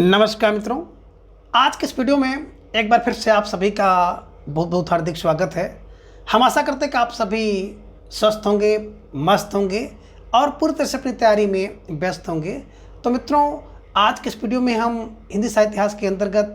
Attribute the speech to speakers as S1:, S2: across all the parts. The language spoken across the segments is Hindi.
S1: नमस्कार मित्रों, आज के इस वीडियो में एक बार फिर से आप सभी का बहुत बहुत हार्दिक स्वागत है। हम आशा करते हैं कि आप सभी स्वस्थ होंगे, मस्त होंगे और पूरी तरह से अपनी तैयारी में व्यस्त होंगे। तो मित्रों, आज के इस वीडियो में हम हिंदी साहित्य इतिहास के अंतर्गत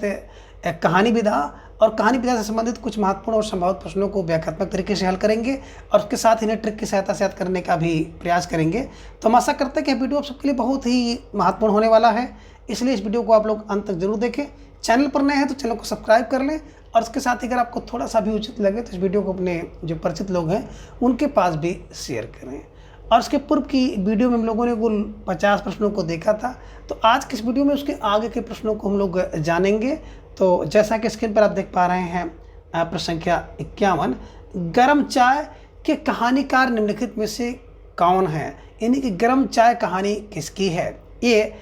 S1: कहानी विधा और कहानी विधा से संबंधित कुछ महत्वपूर्ण और संभावित प्रश्नों को व्याख्यात्मक तरीके से हल करेंगे और उसके साथ इन्हें ट्रिक की सहायता से याद करने का भी प्रयास करेंगे। तो हम आशा करते हैं कि वीडियो आप सबके लिए बहुत ही महत्वपूर्ण होने वाला है, इसलिए इस वीडियो को आप लोग अंत तक जरूर देखें। चैनल पर नए हैं तो चैनल को सब्सक्राइब कर लें और इसके साथ ही अगर आपको थोड़ा सा भी उचित लगे तो इस वीडियो को अपने जो परिचित लोग हैं उनके पास भी शेयर करें। और इसके पूर्व की वीडियो में हम लोगों ने कुल 50 प्रश्नों को देखा था, तो आज की इस वीडियो में उसके आगे के प्रश्नों को हम लोग जानेंगे। तो जैसा कि स्क्रीन पर आप देख पा रहे हैं, प्रश्न संख्या 51, गर्म चाय के कहानीकार निम्नलिखित में से कौन है? यानी कि गर्म चाय कहानी किसकी है? ए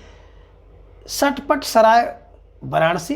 S1: सटपट सराय वाराणसी,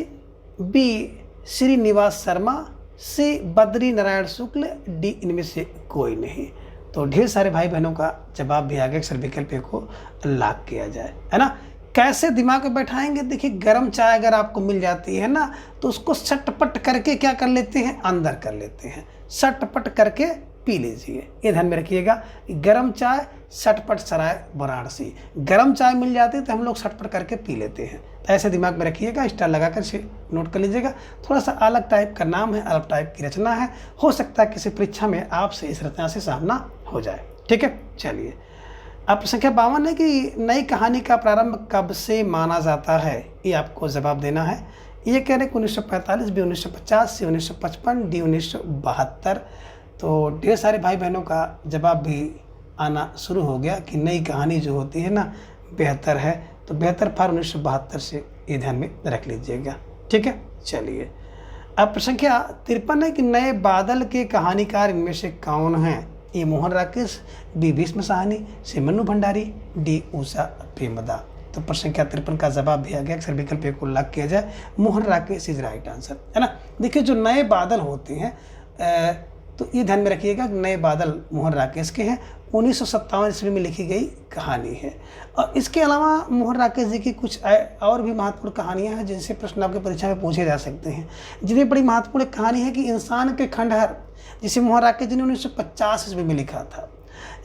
S1: बी श्रीनिवास शर्मा, सी बद्री नारायण शुक्ल, डी इनमें से कोई नहीं। तो ढेर सारे भाई बहनों का जवाब भी आगे अक्सर विकल्प को लॉक किया जाए, है ना। कैसे दिमाग में बैठाएंगे? देखिए, गर्म चाय अगर आपको मिल जाती है ना तो उसको सटपट करके क्या कर लेते हैं? अंदर कर लेते हैं, सटपट करके पी लीजिए। ये ध्यान में रखिएगा, गर्म चाय सटपट सराय वाराणसी। गर्म चाय मिल जाती है तो हम लोग सटपट करके पी लेते हैं। तो ऐसे दिमाग में रखिएगा, स्टार लगाकर इसे नोट कर लीजिएगा। थोड़ा सा अलग टाइप का नाम है, अलग टाइप की रचना है, हो सकता है किसी परीक्षा में आपसे इस रचना से सामना हो जाए। ठीक है, चलिए। अब संख्या 52 है कि नई कहानी का प्रारंभ कब से माना जाता है? ये आपको जवाब देना है। ये कह रहे 1945, बी 1950, सी 1955, डी 1972। तो ढेर सारे भाई बहनों का जवाब भी आना शुरू हो गया कि नई कहानी जो होती है ना बेहतर है। तो बेहतर फॉर 1972 से ये ध्यान में रख लीजिएगा। ठीक है, चलिए। अब प्रश्न संख्या 53 है कि नए बादल के कहानीकार इनमें से कौन हैं? ए मोहन राकेश, बी भीष्म साहनी, सी मन्नू भंडारी, डी उषा प्रेमदा। तो प्रश्न संख्या 53 का जवाब भी आ गया, अक्सर विकल्प को लॉक किया जाए, Mohan Rakesh is right answer, है ना। देखिए, जो नए बादल होते हैं तो ये ध्यान में रखिएगा, नए बादल मोहन राकेश के हैं, 1957 ईस्वी में लिखी गई कहानी है। और इसके अलावा मोहन राकेश जी की कुछ और भी महत्वपूर्ण कहानियां हैं जिनसे प्रश्न आपके परीक्षा में पूछे जा सकते हैं। जिनमें बड़ी महत्वपूर्ण कहानी है कि इंसान के खंडहर, जिसे मोहन राकेश जी ने 1950 ईस्वी में लिखा था।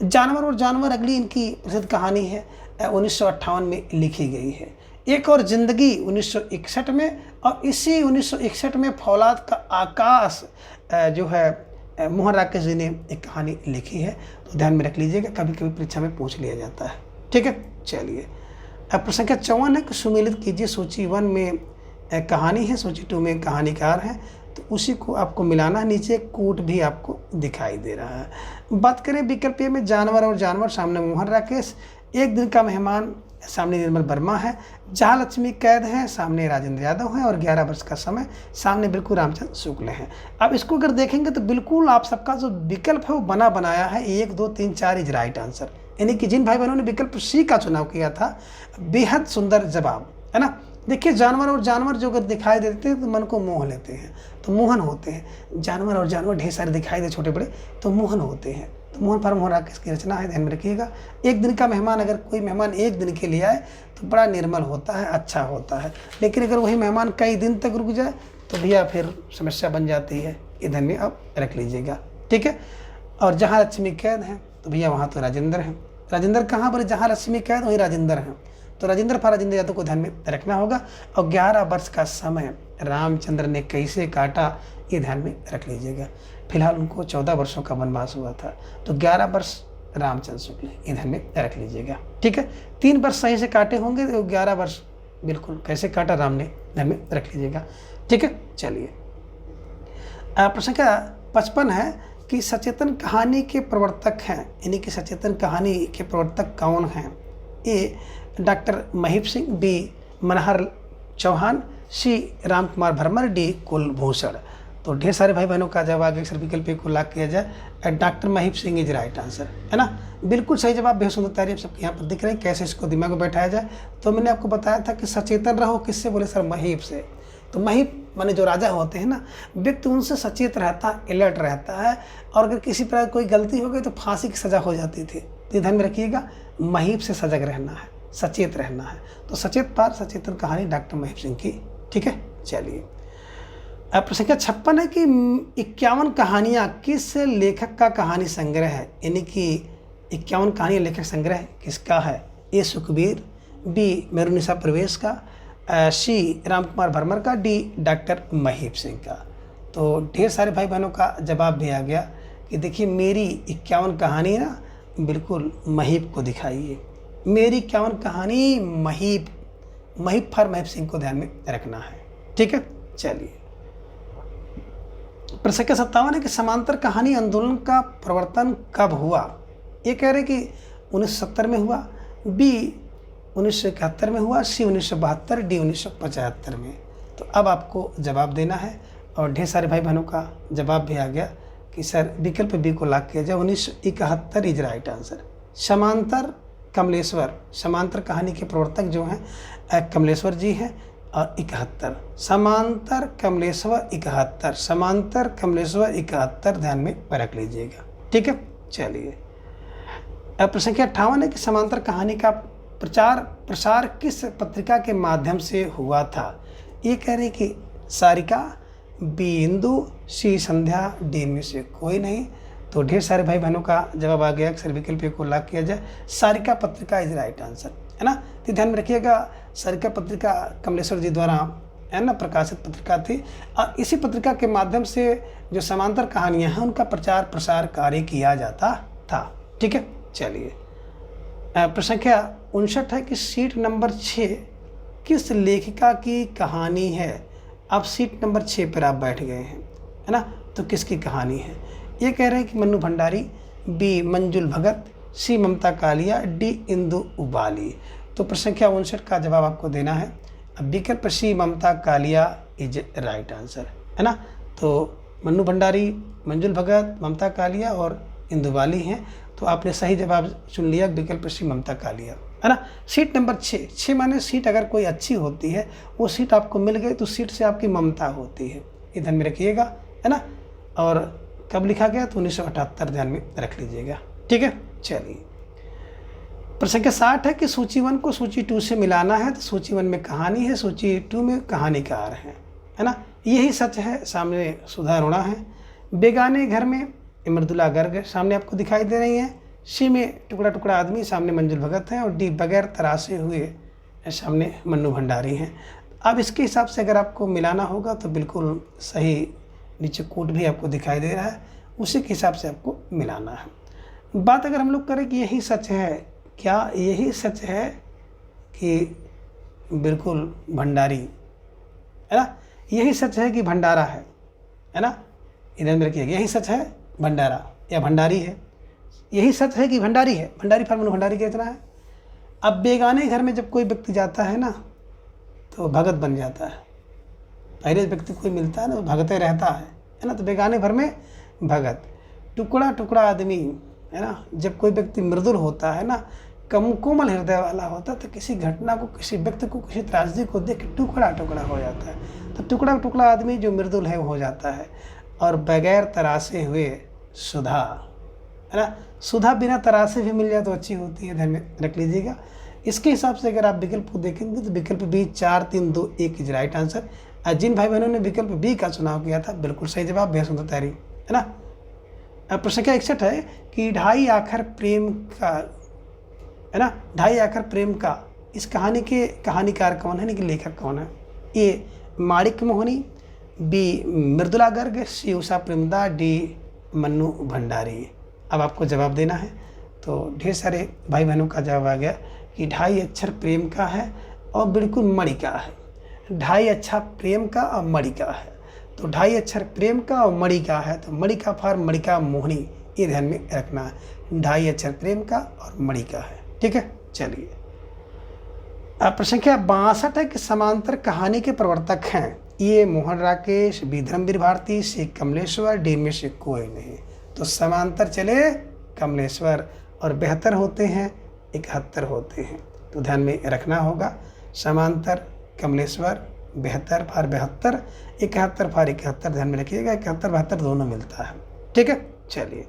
S1: जानवर और जानवर अगली इनकी प्रसिद्ध कहानी है, 1958 में लिखी गई है। एक और जिंदगी 1961 में, और इसी 1961 में फौलाद का आकाश जो है मोहन राकेश जी ने एक कहानी लिखी है। तो ध्यान में रख लीजिएगा, कभी कभी परीक्षा में पूछ लिया जाता है। ठीक है, चलिए। अब प्रश्न संख्या 54 है कि सुमेलित कीजिए, सूची 1 में कहानी है, सूची 2 में कहानीकार है, तो उसी को आपको मिलाना। नीचे कूट भी आपको दिखाई दे रहा है। बात करें विकल्प में, जानवर और जानवर, सामने मोहन राकेश, एक दिन का मेहमान, सामने निर्मल वर्मा है, जहाँ लक्ष्मी कैद है, सामने राजेंद्र यादव है, और 11 वर्ष का समय, सामने बिल्कुल रामचंद्र शुक्ल हैं। अब इसको अगर देखेंगे तो बिल्कुल आप सबका जो विकल्प है वो बना बनाया है, 1 2 3 4 इज राइट आंसर। यानी कि जिन भाई बहनों ने विकल्प सी का चुनाव किया था, बेहद सुंदर जवाब, है ना। देखिए, जानवर और जानवर जो अगर दिखाई देते हैं तो मन को मोह लेते हैं, तो मोहन होते हैं। जानवर और जानवर ढेर सारे दिखाई दे छोटे बड़े, तो मोहन होते हैं। तो मोहन फॉर मोहन राकेश की रचना है, ध्यान में रखिएगा। एक दिन का मेहमान, अगर कोई मेहमान एक दिन के लिए आए तो बड़ा निर्मल होता है, अच्छा होता है। लेकिन अगर वही मेहमान कई दिन तक रुक जाए तो भैया फिर समस्या बन जाती है। ये ध्यान में आप रख लीजिएगा। ठीक है। और जहाँ लक्ष्मी कैद है तो भैया वहाँ तो राजेंद्र हैं। राजेंद्र कहाँ पर? जहाँ लक्ष्मी कैद वहीं राजेंद्र हैं। तो राजेंद्र फॉर राजेंद्र यादव को ध्यान में रखना होगा। और 11 वर्ष का समय रामचंद्र ने कैसे काटा, ये ध्यान में रख लीजिएगा। फिलहाल उनको 14 वर्षों का वनवास हुआ था, तो 11 वर्ष रामचंद्र शुक्ल, ये ध्यान में रख लीजिएगा। ठीक है, 3 वर्ष सही से काटे होंगे, तो 11 वर्ष बिल्कुल कैसे काटा राम ने, ध्यान में रख लीजिएगा। ठीक है, चलिए। प्रश्न संख्या 55 है कि सचेतन कहानी के प्रवर्तक हैं, यानी कि सचेतन कहानी के प्रवर्तक कौन हैं? ए डॉक्टर महीप सिंह, बी मनहर चौहान, सी राम कुमार भरमर, डी कुलभूषण। तो ढेर सारे भाई बहनों का जवाब अक्सर विकल्प को लॉक किया जाए, doctor Mahip Singh is right answer, है ना। बिल्कुल सही जवाब, बेहद सुंदर तैयारी आप सबके यहाँ पर दिख रहे हैं। कैसे इसको दिमाग में बैठाया जाए? तो मैंने आपको बताया था कि सचेतन रहो, किससे? बोले सर महीप से। तो महीप माने जो राजा होते हैं ना, व्यक्ति उनसे सचेत रहता है, अलर्ट रहता है, और अगर किसी प्रकार कोई गलती हो गई तो फांसी की सज़ा हो जाती थी। तो ध्यान में रखिएगा, महीप से सजग रहना है। सचेत रहना है। तो सचेत पार सचेतन कहानी डॉक्टर महीप सिंह की। ठीक है, चलिए। अब प्रश्न संख्या 56 है कि 51 कहानियाँ किस लेखक का कहानी संग्रह है, यानी कि 51 कहानी लेखक संग्रह किसका है? ए सुखबीर, बी मेरुनिशा प्रवेश का, सी राम कुमार भरमर का, डी डॉक्टर महीप सिंह का। तो ढेर सारे भाई बहनों का जवाब भी आ गया कि देखिए मेरी 51 कहानी ना बिल्कुल महीप को दिखाइए। मेरी 51 कहानी महीप फॉर महीप सिंह को ध्यान में रखना है। ठीक है, चलिए। प्रश्न संख्या 57 है कि समांतर कहानी आंदोलन का प्रवर्तन कब हुआ? ये कह रहे कि 1970 में हुआ, बी 1971 में हुआ, सी 1972, डी 1975 में। तो अब आपको जवाब देना है और ढेर सारे भाई बहनों का जवाब भी आ गया कि सर विकल्प बी को लॉक किया जाए, 1971 इज राइट आंसर। समांतर कमलेश्वर, समांतर कहानी के प्रवर्तक जो हैं कमलेश्वर जी हैं, और 71 समांतर कमलेश्वर 71, समांतर कमलेश्वर 71 ध्यान में रख लीजिएगा। ठीक है, चलिए। अब प्रश्न संख्या 58 है कि समांतर कहानी का प्रसार किस पत्रिका के माध्यम से हुआ था? ये कह रहे कि सारिका, बी हिंदू, सी संध्या, डी में से कोई नहीं। तो ढेर सारे भाई बहनों का जवाब आ गया, सर विकल्प को लॉक किया जाए, सारिका पत्रिका इज राइट आंसर, है ना। तो ध्यान में रखिएगा, सारिका पत्रिका कमलेश्वर जी द्वारा है ना प्रकाशित पत्रिका थी, और इसी पत्रिका के माध्यम से जो समांतर कहानियाँ हैं उनका प्रचार प्रसार कार्य किया जाता था। ठीक है, चलिए। प्रश्न संख्या 59 है कि सीट नंबर 6 किस लेखिका की कहानी है? अब सीट नंबर 6 पर आप बैठ गए हैं, है ना। तो किसकी कहानी है? ये कह रहे हैं कि मन्नू भंडारी, बी मंजुल भगत, सी ममता कालिया, डी इंदु उबाली। तो प्रश्न संख्या 59 का जवाब आपको देना है। अब विकल्प सी ममता कालिया इज राइट आंसर, है ना। तो मन्नू भंडारी, मंजुल भगत, ममता कालिया और इंदु उबाली हैं। तो आपने सही जवाब चुन लिया, विकल्प सी ममता कालिया, है ना। सीट नंबर 6 माने सीट अगर कोई अच्छी होती है, वो सीट आपको मिल गई तो सीट से आपकी ममता होती है, ये ध्यान में रखिएगा, है ना। और कब लिखा गया? तो 1978 ध्यान में रख लीजिएगा। ठीक है, चलिए। प्रश्न संख्या 60 है कि सूची 1 को सूची 2 से मिलाना है। तो सूची 1 में कहानी है, सूची 2 में कहानीकार है ना। यही सच है। सामने सुधा अरोड़ा है, बेगाने घर में मृदुला गर्ग सामने आपको दिखाई दे रही हैं, सी में टुकड़ा टुकड़ा आदमी सामने मंजुल भगत हैं, और डी बगैर तराशे हुए सामने मन्नू भंडारी हैं। अब इसके हिसाब से अगर आपको मिलाना होगा तो बिल्कुल सही, नीचे कोट भी आपको दिखाई दे रहा है, उसी के हिसाब से आपको मिलाना है। बात अगर हम लोग करें कि यही सच है, क्या यही सच है कि बिल्कुल भंडारी, है ना, यही सच है कि भंडारा है ना, इधर में रखिएगा, यही सच है भंडारा या भंडारी है, यही सच है कि भंडारी है, भंडारी फॉर मनु भंडारी कितना है। अब बेगाने घर में जब कोई व्यक्ति जाता है ना तो भगत बन जाता है, पहले व्यक्ति कोई मिलता है ना तो भगते रहता है ना, तो बेगाने घर में भगत, टुकड़ा टुकड़ा आदमी, है ना। जब कोई व्यक्ति मृदुल होता है ना, कोमल हृदय वाला होता है, तो किसी घटना को, किसी व्यक्ति को, किसी त्रासदी को देख के टुकड़ा टुकड़ा हो जाता है। तो टुकड़ा टुकड़ा आदमी जो मृदुल है वो हो जाता है। और बगैर तरासे हुए सुधा, है ना, सुधा बिना तरासे भी मिल जाए तो अच्छी होती है, ध्यान में रख लीजिएगा। इसके हिसाब से अगर आप विकल्प को देखेंगे तो विकल्प बी 4 3 2 1 इज राइट आंसर। जिन भाई बहनों ने विकल्प बी का चुनाव किया था बिल्कुल सही जवाब, बेहद सुंदर तैयारी, है ना। अब प्रश्न संख्या 61 है कि ढाई आखर प्रेम का, है ना, ढाई आखर प्रेम का इस कहानी के कहानीकार कौन है, यानी कि लेखक कौन है? ए माणिक मोहनी, बी मृदुला गर्ग, सी उषा प्रेमदा, डी मन्नू भंडारी। अब आपको जवाब देना है। तो ढेर सारे भाई बहनों का जवाब आ गया कि ढाई अक्षर प्रेम का है और बिल्कुल मणि का है। ढाई अक्षर प्रेम का और मणि का है, तो ढाई अक्षर प्रेम का और मणि का है, तो मणि का फॉर मणिका मोहनी, ये ध्यान में रखना है। ढाई अक्षर प्रेम का और मणि का है, ठीक है। चलिए, प्रश्न संख्या 62 है कि समांतर कहानी के प्रवर्तक हैं। ये मोहन राकेश, बी धर्मवीर भारती, सी कमलेश्वर, डी में से कोई नहीं। तो समांतर चले कमलेश्वर, और बेहतर होते हैं 71 होते हैं, तो ध्यान में रखना होगा। समांतर कमलेश्वर, बेहतर फार 72, 71 फार 71, ध्यान में रखिएगा, 71 72 दोनों मिलता है, ठीक है। चलिए,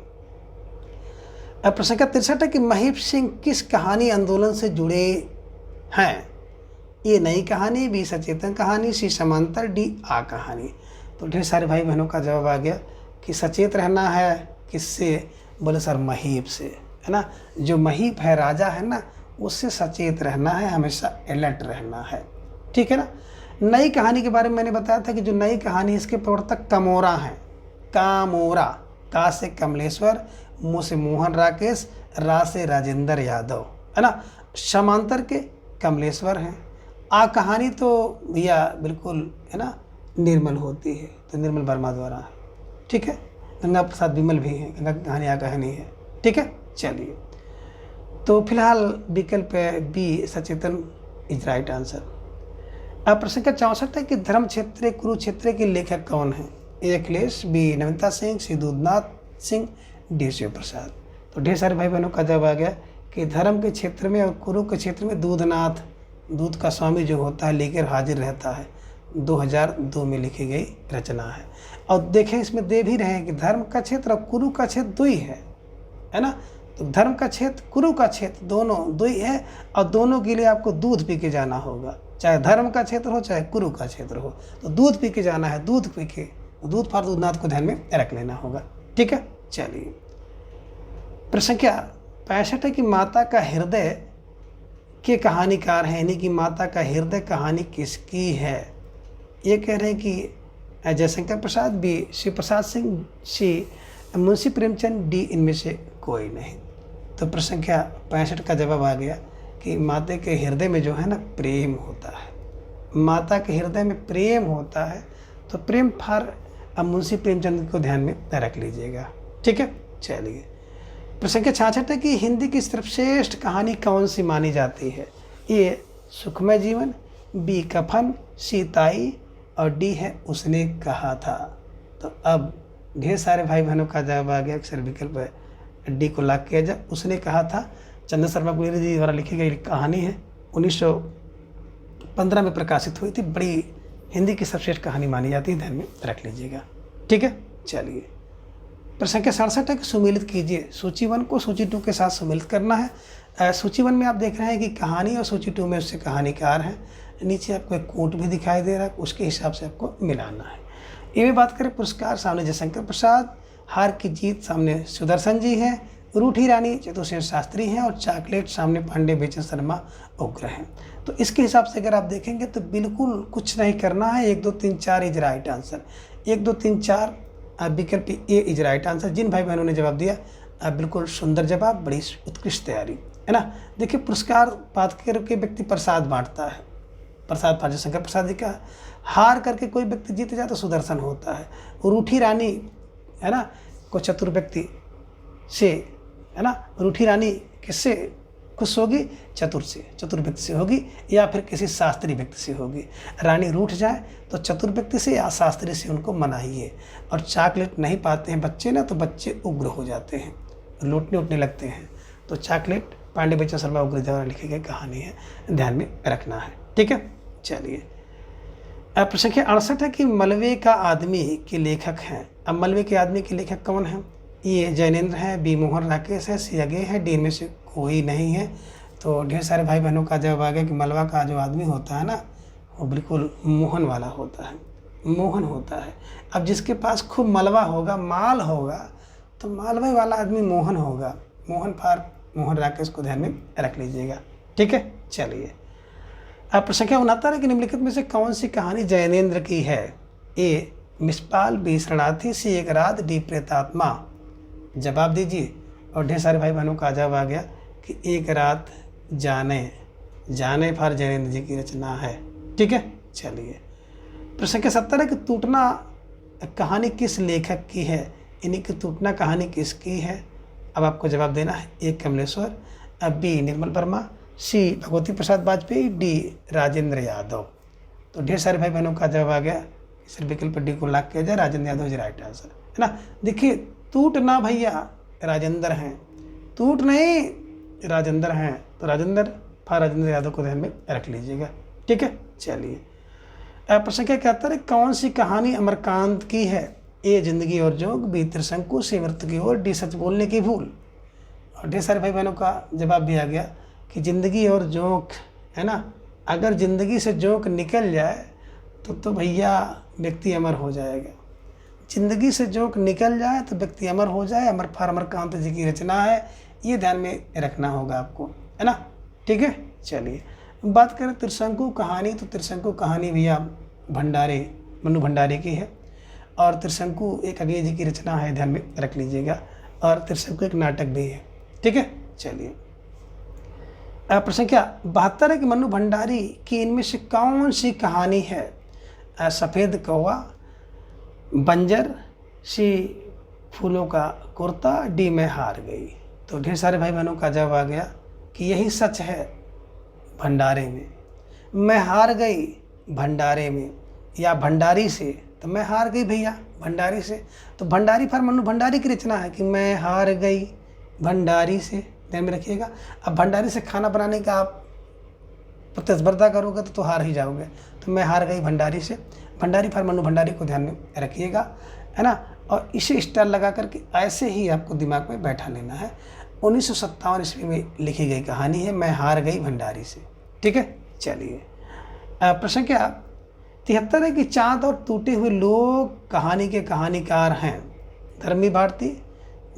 S1: अब प्रश्न संख्या 63 है कि महीप सिंह किस कहानी आंदोलन से जुड़े हैं। ये नई कहानी, बी सचेतन कहानी, सी समांतर, डी आ कहानी। तो ढेर सारे भाई बहनों का जवाब आ गया कि सचेत रहना है किससे, बोले सर महीप से, है ना। जो महीप है, राजा है ना, उससे सचेत रहना है, हमेशा अलर्ट रहना है, ठीक है ना। नई कहानी के बारे में मैंने बताया था कि जो नई कहानी, इसके प्रवर्तक कामोरा हैं। कामोरा, का से कमलेश्वर, मु से मोहन राकेश, रा से राजेंद्र यादव, है ना। समांतर के कमलेश्वर हैं। आ कहानी तो भैया बिल्कुल, है ना, निर्मल होती है, तो निर्मल वर्मा द्वारा है, ठीक है। गंगा प्रसाद विमल भी हैं, गंगा की कहानी आ कहानी है, ठीक है। चलिए, तो फिलहाल विकल्प B Sachetan is right answer. अब प्रश्न का 64 है कि धर्म क्षेत्र कुरुक्षेत्र के लेखक कौन हैं? ए अखिलेश, बी नमिता सिंह, सी दूधनाथ सिंह, डी शिव प्रसाद। तो ढेर सारे भाई बहनों का जवाब आ गया कि धर्म के क्षेत्र में और कुरु के क्षेत्र में दूधनाथ, दूध का स्वामी जो होता है, लेकर हाजिर रहता है। 2002 में लिखी गई रचना है। और देखें, इसमें दे भी रहे हैं कि धर्म का क्षेत्र और कुरु का क्षेत्र दो ही है ना। तो धर्म का क्षेत्र, कुरु का क्षेत्र, दोनों दो ही है, और दोनों के लिए आपको दूध पी के जाना होगा। चाहे धर्म का क्षेत्र हो, चाहे कुरु का क्षेत्र हो, तो दूध पी के जाना है। दूध पी के, दूध फॉर दूधनाथ को ध्यान में रख लेना होगा, ठीक है। चलिए, प्रश्न क्या 65 है कि माता का हृदय के कहानीकार हैं, यानी कि माता का हृदय कहानी किसकी है? ये कह रहे हैं कि जयशंकर प्रसाद, बी शिव प्रसाद सिंह, सी मुंशी प्रेमचंद, डी इनमें से कोई नहीं। तो प्रश्न क्या 65 का जवाब आ गया कि माता के हृदय में जो है ना, प्रेम होता है। माता के हृदय में प्रेम होता है, तो प्रेम फॉर मुंशी प्रेमचंद को ध्यान में रख लीजिएगा, ठीक है। चलिए, प्रश्न के 66 है कि हिंदी की सर्वश्रेष्ठ कहानी कौन सी मानी जाती है? ए सुखमय जीवन, बी कफन, सी ताई, और डी है उसने कहा था। तो अब ढेर सारे भाई बहनों का जवाब आ गया, अक्सर विकल्प डी को लॉक किया जाए। उसने कहा था चंद्र शर्मा गुलेरी जी द्वारा लिखी गई कहानी है, 1915 में प्रकाशित हुई थी। बड़ी हिंदी की सर्वश्रेष्ठ कहानी मानी जाती है, ध्यान में रख लीजिएगा, ठीक है। चलिए, प्रश्न के 67 है कि सुमेलित कीजिए। सूची 1 को सूची 2 के साथ सुमेलित करना है। सूची 1 में आप देख रहे हैं कि कहानी, और सूची 2 में उससे कहानीकार हैं। नीचे आपको एक कोट भी दिखाई दे रहा है, उसके हिसाब से आपको मिलाना है। ये भी बात करें पुरस्कार, सामने जयशंकर प्रसाद, हार की जीत सामने सुदर्शन जी हैं, रूठी रानी चतुर्सेन शास्त्री हैं, और चॉकलेट सामने पांडे बेचन शर्मा उग्र हैं। तो इसके हिसाब से अगर आप देखेंगे तो बिल्कुल कुछ नहीं करना है। 1 2 3 4 इज राइट आंसर। 1 2 3 4 विकल्प ए इज राइट आंसर। जिन भाई बहनों ने जवाब दिया बिल्कुल सुंदर जवाब, बड़ी उत्कृष्ट तैयारी, है ना। देखिए, पुरस्कार बात करके व्यक्ति प्रसाद बांटता है, प्रसाद जयशंकर प्रसाद जी का। हार करके कोई व्यक्ति जीत जाए तो सुदर्शन होता है। रूठी रानी, है ना, को चतुर व्यक्ति से, है ना, रूठी रानी किससे खुश होगी? चतुर से, चतुर व्यक्ति से होगी, या फिर किसी शास्त्री व्यक्ति से होगी। रानी रूठ जाए तो चतुर व्यक्ति से या शास्त्री से उनको मनाइए। और चॉकलेट नहीं पाते हैं बच्चे ना, तो बच्चे उग्र हो जाते हैं, लूटने उठने लगते हैं। तो चॉकलेट पांडे बेचन शर्मा उग्र द्वारा लिखी गई कहानी है, ध्यान में रखना है, ठीक है। चलिए, अब प्रश्न के 68 है कि मलबे का आदमी के लेखक हैं। अब मलबे के आदमी के लेखक कौन हैं? ये जैनेन्द्र है, बी मोहन राकेश है, सी अगे है, डी में से कोई नहीं है। तो ढेर सारे भाई बहनों का जवाब आ गया कि मलबा का जो आदमी होता है ना, वो बिल्कुल मोहन वाला होता है, मोहन होता है। अब जिसके पास खूब मलबा होगा, माल होगा, तो मालवे वाला आदमी मोहन होगा। मोहन फॉर मोहन राकेश को ध्यान में रख लीजिएगा, ठीक है। चलिए, अब प्रश्न क्या 69 है कि निम्नलिखित में से कौन सी कहानी जैनेन्द्र की है? ए मिसपाल, बी शरणार्थी, सी एक रात, डी प्रेतात्मा। जवाब दीजिए। और ढेर सारे भाई बहनों का जवाब आ गया कि एक रात जाने फॉर जैनेन्द्र जी की रचना है, ठीक है। चलिए, प्रश्न के 70 है कि टूटना कहानी किस लेखक की है? यानी कि टूटना कहानी किसकी है? अब आपको जवाब देना है। ए कमलेश्वर, बी निर्मल वर्मा, सी भगवती प्रसाद वाजपेयी, डी राजेंद्र यादव। तो ढेर सारे भाई बहनों का जवाब आ गया, सिर्फ विकल्प डी को लॉक किया जाए, Rajendra Yadav is right answer, है ना। देखिए, टूटना भैया राजेंद्र हैं, टूट नहीं राजेंद्र हैं, तो राजेंद्र फॉर राजेंद्र यादव को ध्यान में रख लीजिएगा, ठीक है। चलिए, प्रश्न क्या कहता है कौन सी कहानी अमरकांत की है? ए जिंदगी और जोग, बी त्रिशंकु, सी मृत्यु की ओर, डी सच बोलने की भूल। और ढेर सारे भाई बहनों का जवाब भी आ गया कि जिंदगी और जोंक है ना। अगर ज़िंदगी से जोंक निकल जाए तो भैया व्यक्ति अमर हो जाएगा। ज़िंदगी से जोंक निकल जाए तो व्यक्ति अमर हो जाए। अमर फार अमरकांत जी की रचना है, ये ध्यान में रखना होगा आपको, है ना। ठीक है, चलिए बात करें त्रिशंकु कहानी। तो त्रिशंकु कहानी भैया भंडारे, मन्नू भंडारे की है। और त्रिशंकु एक अगले जी की रचना है, ध्यान में रख लीजिएगा। और त्रिशंकु एक नाटक भी है। ठीक है, चलिए प्रश्न संख्या 72 है कि मन्नू भंडारी की इनमें से कौन सी कहानी है? सफ़ेद कौवा, बंजर, सी फूलों का कुर्ता, डी मैं हार गई। तो ढेर सारे भाई बहनों का जवाब आ गया कि यही सच है भंडारे में। मैं हार गई भंडारे में, या भंडारी से। तो मैं हार गई भैया भंडारी से। तो भंडारी फॉर मन्नू भंडारी की रचना है कि मैं हार गई भंडारी से, ध्यान में रखिएगा। अब भंडारी से खाना बनाने का आप प्रतिस्पर्धा करोगे तो हार ही जाओगे। तो मैं हार गई भंडारी से, भंडारी फॉर मन्नू भंडारी को ध्यान में रखिएगा, है ना। और इसे स्टार लगा करके ऐसे ही आपको दिमाग में बैठा लेना है। 1957 ईस्वी में लिखी गई कहानी है, मैं हार गई भंडारी से। ठीक है, चलिए प्रश्न क्या 73 है कि चाँद और टूटे हुए लोग कहानी के कहानीकार हैं? धर्मी भारती,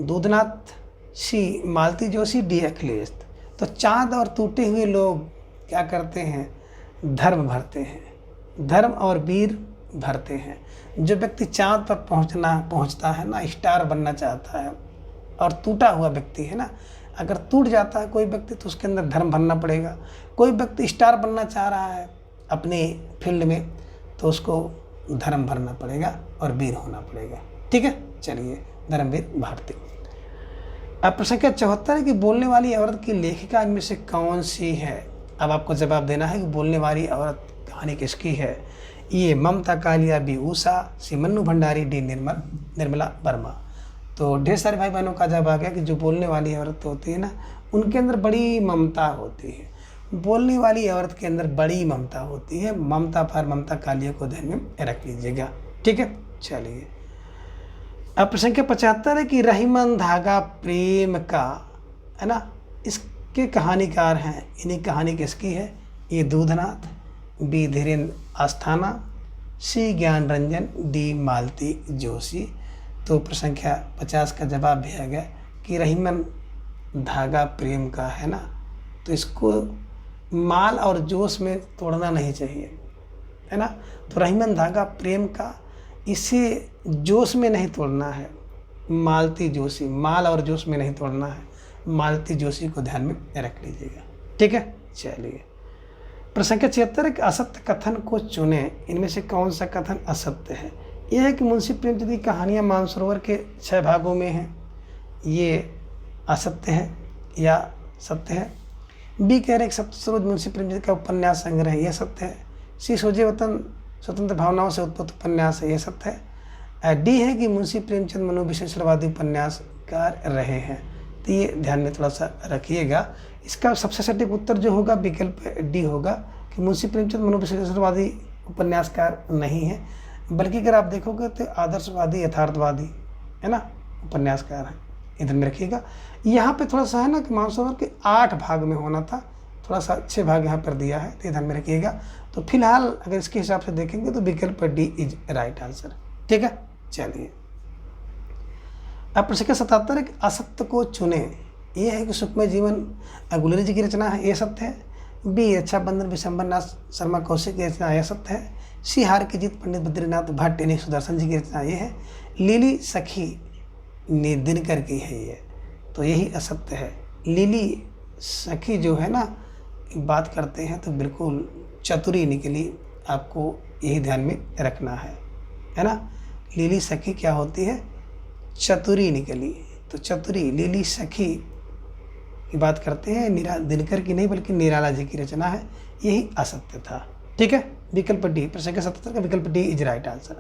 S1: दूधनाथ, सी मालती जोशी, डी अखिलेश। तो चाँद और टूटे हुए लोग क्या करते हैं? धर्म भरते हैं, धर्म और वीर भरते हैं। जो व्यक्ति चाँद पर पहुंचता है ना, स्टार बनना चाहता है, और टूटा हुआ व्यक्ति है ना, अगर टूट जाता है कोई व्यक्ति तो उसके अंदर धर्म भरना पड़ेगा। कोई व्यक्ति स्टार बनना चाह रहा है अपने फील्ड में तो उसको धर्म भरना पड़ेगा और वीर होना पड़ेगा। ठीक है, चलिए धर्मवीर भारती। अब प्रश्न क्या 74 है कि बोलने वाली औरत की लेखिका इनमें से कौन सी है? अब आपको जवाब देना है कि बोलने वाली औरत कहानी किसकी है। ये ममता कालिया, बी उषा, सी मन्नू भंडारी, डी निर्मला वर्मा। तो ढेर सारे भाई बहनों का जवाब आ गया कि जो बोलने वाली औरत होती है ना, उनके अंदर बड़ी ममता होती है। बोलने वाली औरत के अंदर बड़ी ममता होती है। ममता फॉर ममता कालिया को ध्यान में रख लीजिएगा। ठीक है, चलिए अब प्रश्न संख्या 75 है कि रहीमन धागा प्रेम का, है ना, इसके कहानीकार हैं। इन्हीं कहानी किसकी है? ए दूधनाथ, बी धीरेन्द्र आस्थाना, सी ज्ञान रंजन, डी मालती जोशी। तो प्रश्न संख्या 50 का जवाब भी आ गया कि रहीमन धागा प्रेम का, है ना। तो इसको माल और जोश में तोड़ना नहीं चाहिए, है ना। तो रहीमन धागा प्रेम का, इसे जोश में नहीं तोड़ना है। मालती जोशी, माल और जोश में नहीं तोड़ना है। मालती जोशी को ध्यान में रख लीजिएगा। ठीक है, चलिए प्रश्न संख्या 76 है असत्य कथन को चुने। इनमें से कौन सा कथन असत्य है? यह है कि मुंशी प्रेमचंद की कहानियाँ मानसरोवर के 6 भागों में हैं, ये असत्य है या सत्य है। बी कह रहे सप्तस्रोत मुंशी प्रेमचंद का उपन्यास संग्रह है, यह सत्य है। सी सोजे वतन स्वतंत्र भावनाओं से उत्पन्न उपन्यास है, यह सत्य है। डी है कि मुंशी प्रेमचंद मनोविश्लेषणवादी उपन्यासकार रहे हैं। तो ये ध्यान में थोड़ा सा रखिएगा। इसका सबसे सटीक उत्तर जो होगा विकल्प डी होगा कि मुंशी प्रेमचंद मनोविश्लेषणवादी उपन्यासकार नहीं है, बल्कि अगर आप देखोगे तो आदर्शवादी यथार्थवादी, है ना, उपन्यासकार हैं। इधर में रखिएगा। यहाँ पे थोड़ा सा है ना कि मानसरोवर के 8 भाग में होना था, थोड़ा सा 6 भाग यहाँ पर दिया है, तो ध्यान में रखिएगा। तो फिलहाल अगर इसके हिसाब से देखेंगे तो विकल्प डी इज राइट आंसर। ठीक है, चलिए अब प्रश्न संख्या 77 है असत्य को चुने। ये है कि सुखमय जीवन गुलेरी जी की रचना है, ये सत्य है। बी अच्छा बंधन विशंबर नाथ शर्मा कौशिक की रचना, यह सत्य है। सी हार की जीत पंडित बद्रीनाथ भट्ट यानी सुदर्शन जी की रचना, ये है। लीली सखी दिनकर की है ये, तो यही असत्य है। लीली सखी जो है ना, बात करते हैं तो बिल्कुल चतुरी निकली, आपको यही ध्यान में रखना है ना। लीली सखी क्या होती है? चतुरी निकली। तो चतुरी लीली सखी की बात करते हैं, दिनकर की नहीं बल्कि निराला जी की रचना है, यही असत्य था। ठीक है, विकल्प डी, प्रश्न संख्या 77 का विकल्प डी इज राइट आंसर।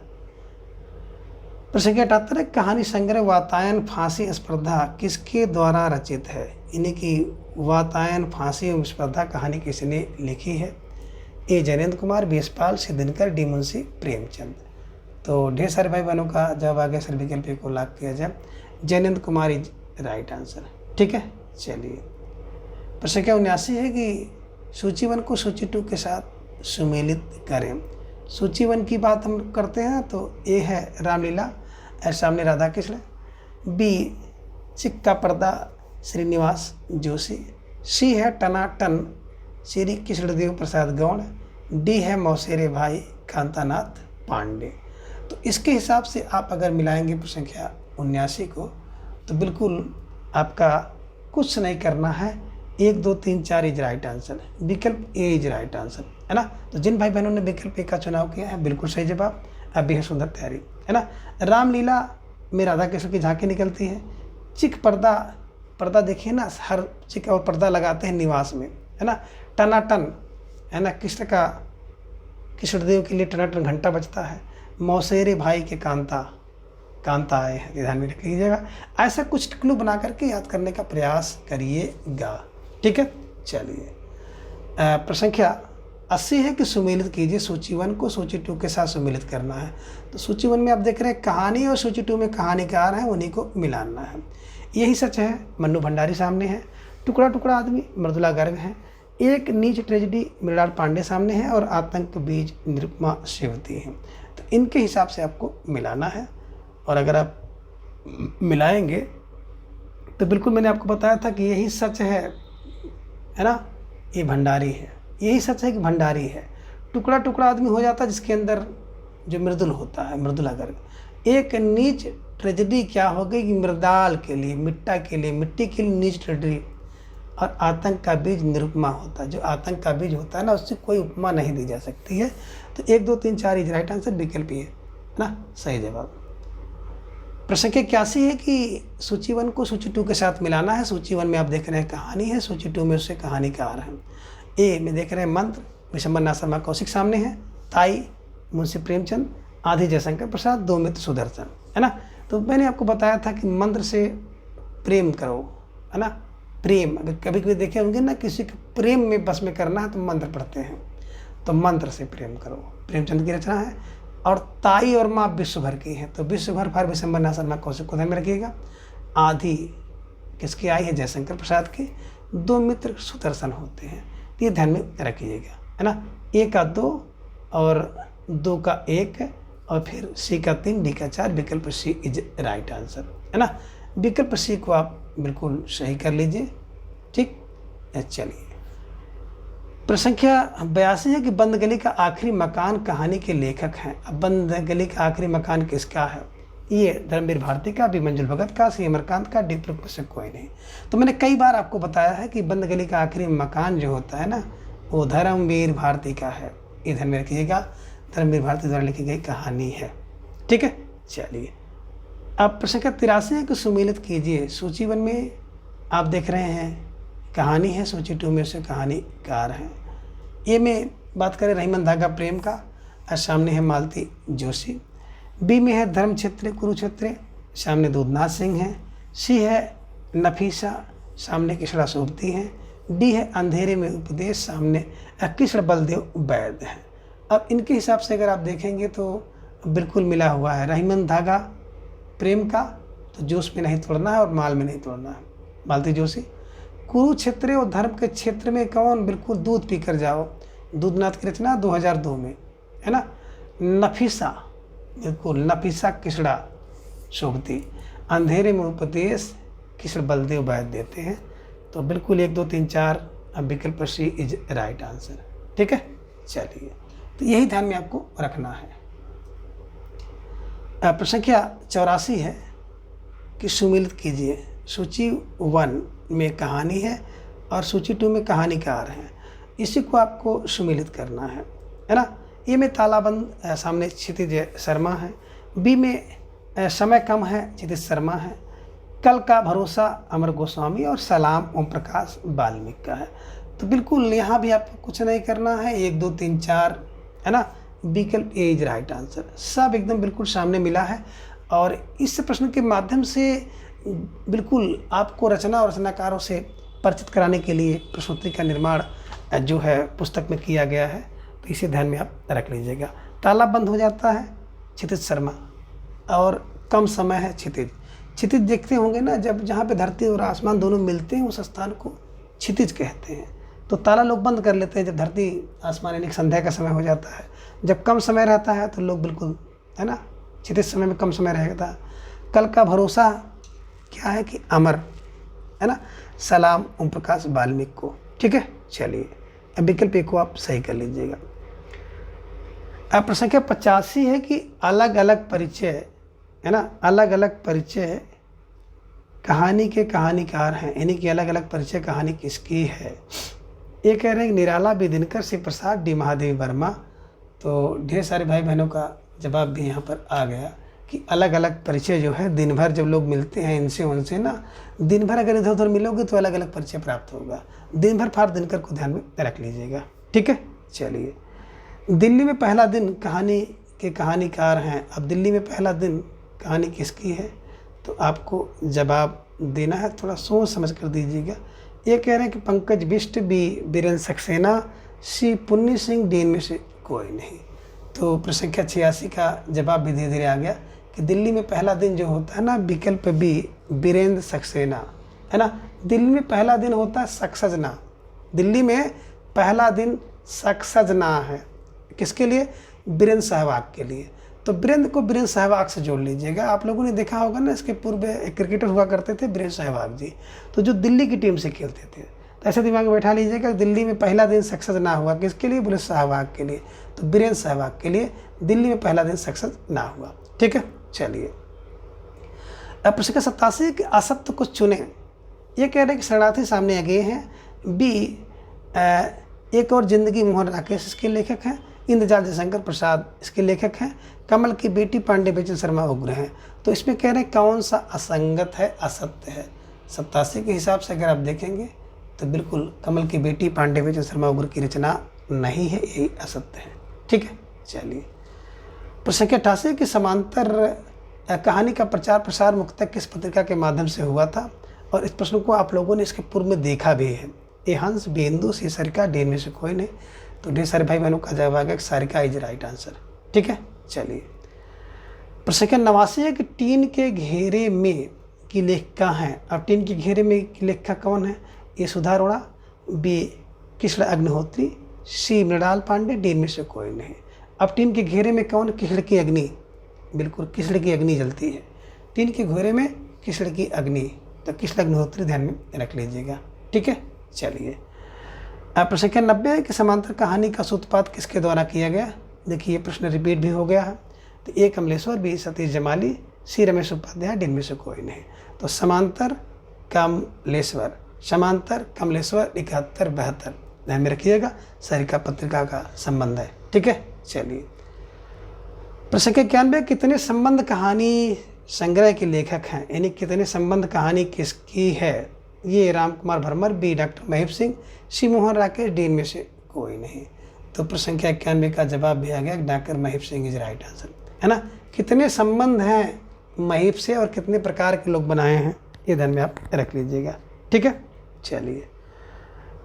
S1: प्रश्न संख्या 78 है कहानी संग्रह वातायन फांसी स्पर्धा किसके द्वारा रचित है? यानी कि वातायन फांसी स्पर्धा कहानी किसने लिखी है? ए जयनेंद्र कुमार, बी यशपाल, सी दिनकर, डी मुंशी प्रेमचंद। तो ढेर सारे भाई बहनों का जवाब आ गया, सर विकल्प को लॉक किया जाए। Jainendra Kumar is right answer. ठीक है, चलिए प्रश्न संख्या 79 है कि सूची 1 को सूची 2 के साथ सुमेलित करें। सूची 1 की बात हम करते हैं तो ए है रामलीला सामने राधा कृष्ण, बी चिक्का पर्दा श्रीनिवास जोशी, सी है टनाटन श्री कृष्णदेव प्रसाद गौड़, डी है मौसेरे भाई कांतानाथ पांडे। तो इसके हिसाब से आप अगर मिलाएंगे संख्या 79 को तो बिल्कुल आपका कुछ नहीं करना है, 1 2 3 4 इज राइट आंसर, विकल्प ए इज राइट आंसर, है ना। तो जिन भाई बहनों ने विकल्प ए का चुनाव किया है बिल्कुल सही जवाब, अभी है सुंदर तैयारी, है ना। रामलीला में राधा कृष्ण की झांकी निकलती है। चिक पर्दा, पर्दा देखिए ना, हर चिक और पर्दा लगाते हैं निवास में, है ना। टनाटन, है ना, कृष्ण का कृष्णदेव के लिए टनाटन घंटा बजता है। मौसेरे भाई के कांता, कांता आए हैं, ध्यान में रख लीजिएगा। ऐसा कुछ क्लू बना करके याद करने का प्रयास करिएगा, ठीक है। चलिए प्रसंख्या 80 है कि सुमेलित कीजिए, सूची 1 को सूची 2 के साथ सुमेलित करना है। तो सूची 1 में आप देख रहे हैं कहानी और सूची 2 में कहानीकार हैं, उन्हीं को मिलाना है। यही सच है, मन्नू भंडारी सामने है, टुकड़ा टुकड़ा आदमी मृदुला गर्ग है, एक नीच ट्रेजिडी मृणाल पांडे सामने है और आतंक बीज निरुपमा सेवती हैं। तो इनके हिसाब से आपको मिलाना है और अगर आप मिलाएंगे तो बिल्कुल मैंने आपको बताया था कि यही सच है ना, ये भंडारी है, यही सच है कि भंडारी है। टुकड़ा टुकड़ा आदमी हो जाता है जिसके अंदर जो मृदुल होता है, मृदुला गर्ग। एक नीच ट्रेजिडी क्या हो गई कि मृदाल के लिए, मिट्टा के लिए, मिट्टी के लिए नीच ट्रेजिडी, और आतंक का बीज निरुपमा होता है। जो आतंक का बीज होता है ना, उससे कोई उपमा नहीं दी जा सकती है। तो 1 2 3 4 इज राइट आंसर, विकल्प ये है ना सही जवाब। प्रश्न के 81 है कि सूची 1 को सूची 2 के साथ मिलाना है। सूची 1 में आप देख रहे हैं कहानी है, सूची 2 में उससे कहानीकार हैं। ए में देख रहे हैं मंत्र, विशंबर नाथ शर्मा कौशिक सामने है, ताई मुंशी प्रेमचंद, आधी जयशंकर प्रसाद, दो मित्र सुदर्शन, है ना। तो मैंने आपको बताया था कि मंत्र से प्रेम करो, है ना। प्रेम अगर कभी कभी देखे होंगे ना, किसी के प्रेम में बस में करना है तो मंत्र पढ़ते हैं, तो मंत्र से प्रेम करो, प्रेमचंद की रचना है। और ताई और माँ विश्व भर की है, तो विश्व भर फार विशंबर नाथ शर्मा कौशिक को ध्यान में रखिएगा। आधी किसकी आई है, जयशंकर प्रसाद की। दो मित्र सुदर्शन होते हैं, तो ये ध्यान में रखिएगा, है ना। ए का 2 और 2 का 1 और फिर सी का 3, डी का 4, विकल्प सी इज राइट आंसर, है ना। विकल्प सी को आप बिल्कुल सही कर लीजिए, ठीक। चलिए प्रसंख्या 82 है कि बंद गली का आखिरी मकान कहानी के लेखक हैं। अब बंद गली का आखिरी मकान किसका है? ये धर्मवीर भारती का, बी मंजुल भगत का, सी अमरकांत का, डी प्रूफ से कोई नहीं। तो मैंने कई बार आपको बताया है कि बंद गली का आखिरी मकान जो होता है ना, वो धर्मवीर भारती का है। ये ध्यान में रखिएगा, धर्मवीर भारती द्वारा लिखी गई कहानी है, ठीक है। चलिए अब प्रश्न का 83 है कि सुमेलित कीजिए। सूची 1 में आप देख रहे हैं कहानी है, सूची 2 में से कहानीकार हैं। ए में बात करें रहीमन धागा प्रेम का, और सामने है मालती जोशी। बी में है धर्म क्षेत्र कुरुक्षेत्र, सामने दूधनाथ सिंह हैं। सी है नफीसा, सामने कृष्णा सोबती हैं। डी है अंधेरे में उपदेश, सामने कृष्ण बलदेव वैद्य हैं। अब इनके हिसाब से अगर आप देखेंगे तो बिल्कुल मिला हुआ है। रहीमन धागा प्रेम का तो जोश में नहीं तोड़ना है और माल में नहीं तोड़ना है, मालती जोशी। कुरुक्षेत्र और धर्म के क्षेत्र में कौन? बिल्कुल दूध पी कर जाओ, दूधनाथ की रचना 2002 में, है ना। नफीसा, बिल्कुल नफीसा कृष्णा शोभती। अंधेरे में उपदेश कृष्ण बलदेव वैद्य देते हैं। तो बिल्कुल 1 2 3 4 अब विकल्प सी इज राइट आंसर, ठीक है। चलिए तो यही ध्यान में आपको रखना है। प्रसंख्या 84 है कि सुमेलित कीजिए। सूची 1 में कहानी है और सूची 2 में कहानीकार हैं, इसी को आपको सुमेलित करना है ना। ए में तालाबंद, सामने क्षितिज शर्मा है। बी में समय कम है, क्षितिज शर्मा है। कल का भरोसा अमर गोस्वामी और सलाम ओम प्रकाश वाल्मीकि का है। तो बिल्कुल यहाँ भी आपको कुछ नहीं करना है, 1 2 3 4, है ना। विकल्प ए इज राइट आंसर, सब एकदम बिल्कुल सामने मिला है। और इस प्रश्न के माध्यम से बिल्कुल आपको रचना और रचनाकारों से परिचित कराने के लिए प्रस्तुति का निर्माण जो है पुस्तक में किया गया है, तो इसे ध्यान में आप रख लीजिएगा। ताला बंद हो जाता है, क्षितिज शर्मा, और कम समय है, क्षितिज। क्षितिज देखते होंगे ना, जब जहाँ पे धरती और आसमान दोनों मिलते हैं उस स्थान को क्षितिज कहते हैं। तो ताला लोग बंद कर लेते हैं जब धरती आसमान यानी संध्या का समय हो जाता है। जब कम समय रहता है तो लोग बिल्कुल, है ना, क्षितिज समय में कम समय रहेगा। कल का भरोसा क्या है कि अमर, है ना। सलाम ओम प्रकाश वाल्मीकि को। ठीक है, चलिए अब विकल्प एक को आप सही कर लीजिएगा। अब प्रश्न संख्या 85 है कि अलग अलग परिचय, है ना, अलग अलग परिचय कहानी के कहानीकार हैं, यानी कि अलग अलग परिचय कहानी किसकी है। ये कह रहे हैं निराला बी दिनकर, शिव प्रसाद, डी महादेवी वर्मा। तो ढेर सारे भाई बहनों का जवाब भी यहाँ पर आ गया कि अलग अलग परिचय जो है दिन भर जब लोग मिलते हैं इनसे उनसे ना, दिन भर अगर इधर उधर मिलोगे तो अलग अलग परिचय प्राप्त होगा। दिन भर फार दिनकर को ध्यान में रख लीजिएगा। ठीक है, चलिए दिल्ली में पहला दिन कहानी के कहानीकार हैं। अब दिल्ली में पहला दिन कहानी किसकी है, तो आपको जवाब देना है, थोड़ा सोच समझ कर दीजिएगा। ये कह रहे हैं कि पंकज बिष्ट, बी बीरेंद्र सक्सेना, सी पुन्नी सिंह, डी इनमें से कोई नहीं। तो प्रश्न संख्या 86 का जवाब भी धीरे धीरे आ गया कि दिल्ली में पहला दिन जो होता है ना, विकल्प बी बीरेंद्र सक्सेना, है ना। दिल्ली में पहला दिन होता है सक्सजना, दिल्ली में पहला दिन सक्सजना है। किसके लिए? बीरेंद्र सहवाग के लिए। तो बीरेंद्र को बीरेंद्र सहवाग से जोड़ लीजिएगा। आप लोगों ने देखा होगा ना, इसके पूर्व एक क्रिकेटर हुआ करते थे बीरेंद्र सहवाग जी, तो जो दिल्ली की टीम से खेलते थे। तो ऐसे दिमाग में बैठा लीजिएगा, दिल्ली में पहला दिन सक्सेस ना हुआ, किसके लिए? बोले सहवाग के लिए। तो बीरेंद्र सहवाग के लिए दिल्ली में पहला दिन सक्सेस ना हुआ। ठीक है, चलिए अब प्रश्न 87 कि असत्य को चुने। ये कह रहे हैं कि शरणार्थी सामने आ गए हैं। बी एक और जिंदगी मोहन राकेश इसके लेखक हैं। इंद्रजाल जयशंकर प्रसाद इसके लेखक हैं। कमल की बेटी पांडे बेचन शर्मा उग्र हैं। तो इसमें कह रहे हैं कौन सा असंगत है, असत्य है। 87 के हिसाब से अगर आप देखेंगे तो बिल्कुल कमल की बेटी पांडे बेचन शर्मा उग्र की रचना नहीं है, यही असत्य है। ठीक है, चलिए प्रश्न 88 की समांतर कहानी का प्रचार प्रसार मुख्यतः किस पत्रिका के माध्यम से हुआ था। और इस प्रश्न को आप लोगों ने इसके पूर्व में देखा भी है। ए हंस, बी हिंदू, सी सारिका, डी में से कोई नहीं। तो ढेर सारे भाई बहनों का जवाब आ गया सारिका इज राइट आंसर। ठीक है, चलिए प्रश्न 89 है कि टीन के घेरे में की लेखिका हैं। अब टीन के घेरे में की लेखिका कौन है? ए सुधा अरोड़ा, बी कृष्ण अग्निहोत्री, सी मृणाल पांडे, डी में से कोई नहीं। अब टीन के घेरे में कौन? कृष्ण की अग्नि, बिल्कुल कृष्ण की अग्नि जलती है टीन के घेरे में, कृष्ण की अग्नि। तो कृष्ण अग्निहोत्री ध्यान में रख लीजिएगा। ठीक है, चलिए अब प्रश्न 90 है कि समांतर कहानी का सूत्रपात किसके द्वारा किया गया। देखिए ये प्रश्न रिपीट भी हो गया है। तो ए कमलेश्वर, बी सतीश जमाली, सी रमेश उपाध्याय, डी में से कोई नहीं। तो समांतर कमलेश्वर, समांतर कमलेश्वर 71-72 ध्यान में रखिएगा, सारिका पत्रिका का संबंध है। ठीक है, चलिए प्रश्न 91 कितने संबंध कहानी संग्रह के लेखक हैं, यानी कितने संबंध कहानी किसकी है। ये राम कुमार भरमर, बी डॉक्टर महीप सिंह, सी मोहन राकेश, डी में से कोई नहीं। तो प्रश्न संख्या 91 का जवाब भी आ गया, doctor Mahip Singh is right answer, है ना। कितने संबंध हैं महीप से और कितने प्रकार के लोग बनाए हैं, ये ध्यान में आप रख लीजिएगा। ठीक है, चलिए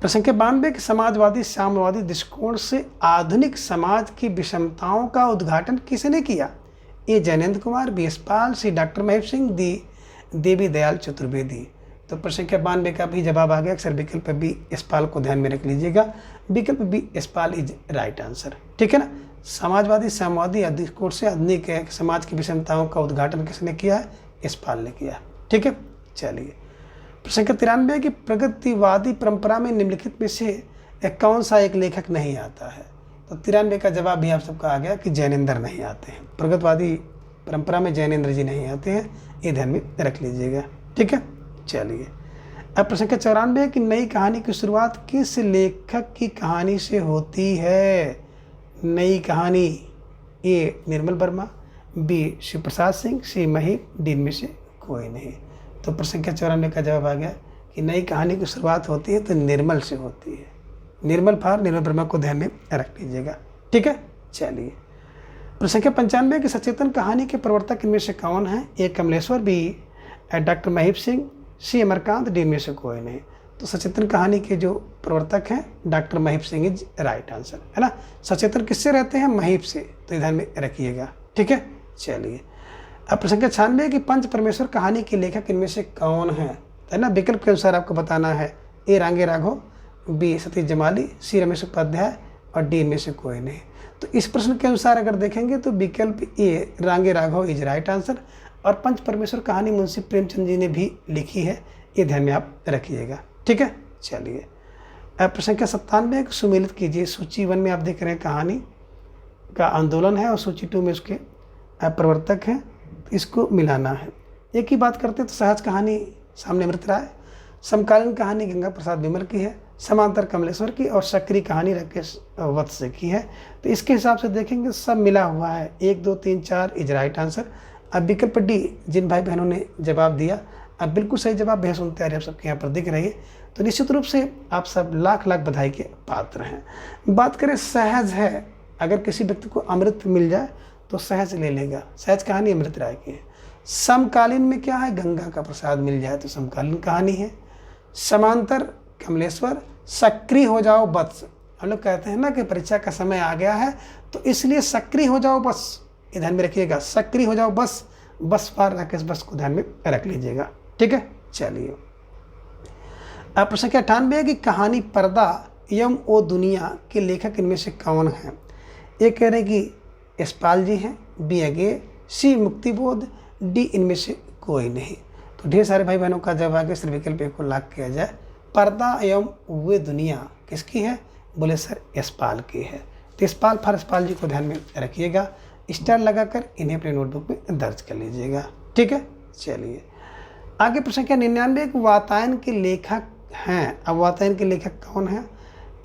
S1: प्रश्न 92 कि समाजवादी साम्यवादी दृष्टिकोण से आधुनिक समाज की विषमताओं का उद्घाटन किसने किया। ए जैनेन्द्र कुमार, बी यशपाल, सी डॉक्टर महीप सिंह, डी देवी दयाल चतुर्वेदी। तो प्रश्न 92 का भी जवाब आ गया, अक्सर विकल्प बी यशपाल को ध्यान में रख लीजिएगा। विकल्प B Yashpal is right answer. ठीक है ना। समाजवादी साम्यवादी दृष्टिकोण से आधुनिक समाज की विषमताओं का उद्घाटन किसने किया है? यशपाल ने किया। ठीक है, चलिए प्रश्न 93 की प्रगतिवादी परंपरा में निम्नलिखित में से कौन सा एक लेखक नहीं आता है। तो 93 का जवाब भी आप सबका आ गया कि जैनेन्द्र नहीं आते हैं। प्रगतिवादी परंपरा में जैनेन्द्र जी नहीं आते हैं, ये ध्यान में रख लीजिएगा। ठीक है, चलिए अब प्रश्न 94 कि नई कहानी की शुरुआत किस लेखक की कहानी से होती है। नई कहानी ए निर्मल वर्मा, बी शिव प्रसाद सिंह, सी महीप, डी में से कोई नहीं। तो प्रश्न 94 का जवाब आ गया कि नई कहानी की शुरुआत होती है तो निर्मल से होती है। निर्मल फार निर्मल वर्मा को ध्यान में रख लीजिएगा। ठीक है, चलिए प्रश्न 95 की सचेतन कहानी के प्रवर्तक इनमें से कौन है। ए कमलेश्वर, बी डॉक्टर महीप सिंह, सी अमरकांत, डी में से कोई नहीं। तो सचेतन कहानी के जो प्रवर्तक हैं doctor Mahip Singh is right answer, है ना। सचेतन किससे रहते हैं? महीप से, तो ध्यान में रखिएगा। ठीक है, चलिए अब प्रश्न 96 की पंच परमेश्वर कहानी के लेखक इनमें से कौन है ना। विकल्प के अनुसार आपको बताना है। ए रांगे राघव, बी सतीश जमाली, सी रमेश उपाध्याय और डी इनमें से कोई नहीं। तो इस प्रश्न के अनुसार अगर देखेंगे तो विकल्प ए रांगे राघव इज राइट आंसर। और पंच परमेश्वर कहानी मुंशी प्रेमचंद जी ने भी लिखी है, ये ध्यान में आप रखिएगा। ठीक है, चलिए प्रश्न संख्या 97 को सुमेलित कीजिए। सूची 1 में आप देख रहे हैं कहानी का आंदोलन है और सूची 2 में उसके प्रवर्तक हैं, इसको मिलाना है। एक ही बात करते हैं तो सहज कहानी सामने अमृत राय, समकालीन कहानी गंगा प्रसाद विमल की है, समांतर कमलेश्वर की और सक्रिय कहानी राकेश वत्स की है। तो इसके हिसाब से देखेंगे सब मिला हुआ है, 1 2 3 4 इज राइट आंसर। अब विकल्प डी जिन भाई बहनों ने जवाब दिया, अब बिल्कुल सही जवाब बेहद सुनते आ रही आप सबके यहाँ पर दिख रही है। तो निश्चित रूप से आप सब लाख लाख बधाई के पात्र हैं। बात करें सहज है, अगर किसी व्यक्ति को अमृत मिल जाए तो सहज ले लेगा, सहज कहानी अमृत राय की है। समकालीन में क्या है, गंगा का प्रसाद मिल जाए तो समकालीन कहानी है। समांतर कमलेश्वर, सक्रिय हो जाओ बस, हम लोग कहते हैं ना कि परीक्षा का समय आ गया है तो इसलिए सक्रिय हो जाओ बस, ये ध्यान में रखिएगा, सक्रिय हो जाओ बस, बस पार राकेश बस को ध्यान में रख लीजिएगा। ठीक है, चलिए प्रश्न संख्या 98 है कि कहानी पर्दा एवं ओ दुनिया के लेखक इनमें से कौन है। ये कह रहे हैं कि यशपाल जी हैं, बी अगे, सी मुक्तिबोध, डी इनमें से कोई नहीं। तो ढेर सारे भाई बहनों का जब आगे सिर्फ विकल्प एक को लाख किया जाए, पर्दा एवं वे दुनिया किसकी है, बोले सर यशपाल की है। तो यशपाल फॉर यशपाल जी को ध्यान में रखिएगा, स्टार लगाकर इन्हें अपने नोटबुक में दर्ज कर लीजिएगा। ठीक है, चलिए आगे प्रश्न संख्या 99 वातायन के लेखक हैं। अब वातायन के लेखक कौन हैं,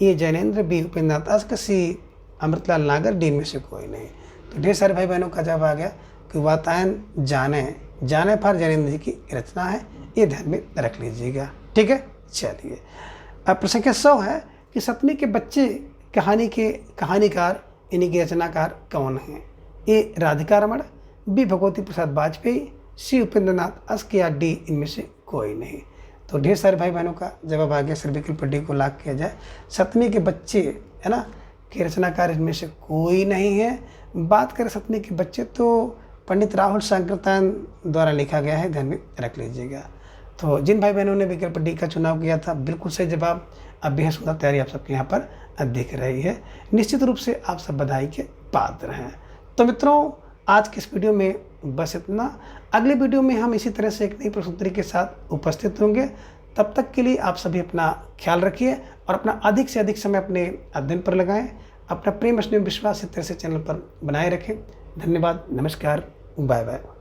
S1: ए जैनेन्द्र, बी उपेंद्र नाथ अस्क, सी अमृतलाल नागर, डी में से कोई नहीं। तो ढेर सारे भाई बहनों का जवाब आ गया कि वातायन जाने फॉर जैनेन्द्र जी की रचना है, ये ध्यान में रख लीजिएगा। ठीक है, चलिए अब प्रश्न संख्या 100 है कि सतमी के बच्चे कहानी के कहानीकार इन्हीं के रचनाकार कौन हैं। ए राधिका रमण, बी भगवती प्रसाद वाजपेयी, सी उपेंद्र नाथ अस्क या डी इनमें से कोई नहीं। तो ढेर सारे भाई बहनों का जवाब आ गया, सिर्फ विकल्प डी को लाख किया जाए, सतमी के बच्चे है ना के रचनाकार इनमें से कोई नहीं है। बात करें सतमी के बच्चे तो पंडित राहुल संकीर्तन द्वारा लिखा गया है, ध्यान में रख लीजिएगा। तो जिन भाई बहनों ने विकल्प डी का चुनाव किया था बिल्कुल सही जवाब, अब बेहद सुंदर तैयारी आप सबके यहाँ पर दिख रही है। निश्चित रूप से आप सब बधाई के पात्र हैं। तो मित्रों आज के इस वीडियो में बस इतना। अगले वीडियो में हम इसी तरह से एक नई प्रश्नोत्तरी के साथ उपस्थित होंगे। तब तक के लिए आप सभी अपना ख्याल रखिए और अपना अधिक से अधिक समय अपने अध्ययन पर लगाएं। अपना प्रेम स्नेह विश्वास इस तरह से चैनल पर बनाए रखें। धन्यवाद, नमस्कार, बाय बाय।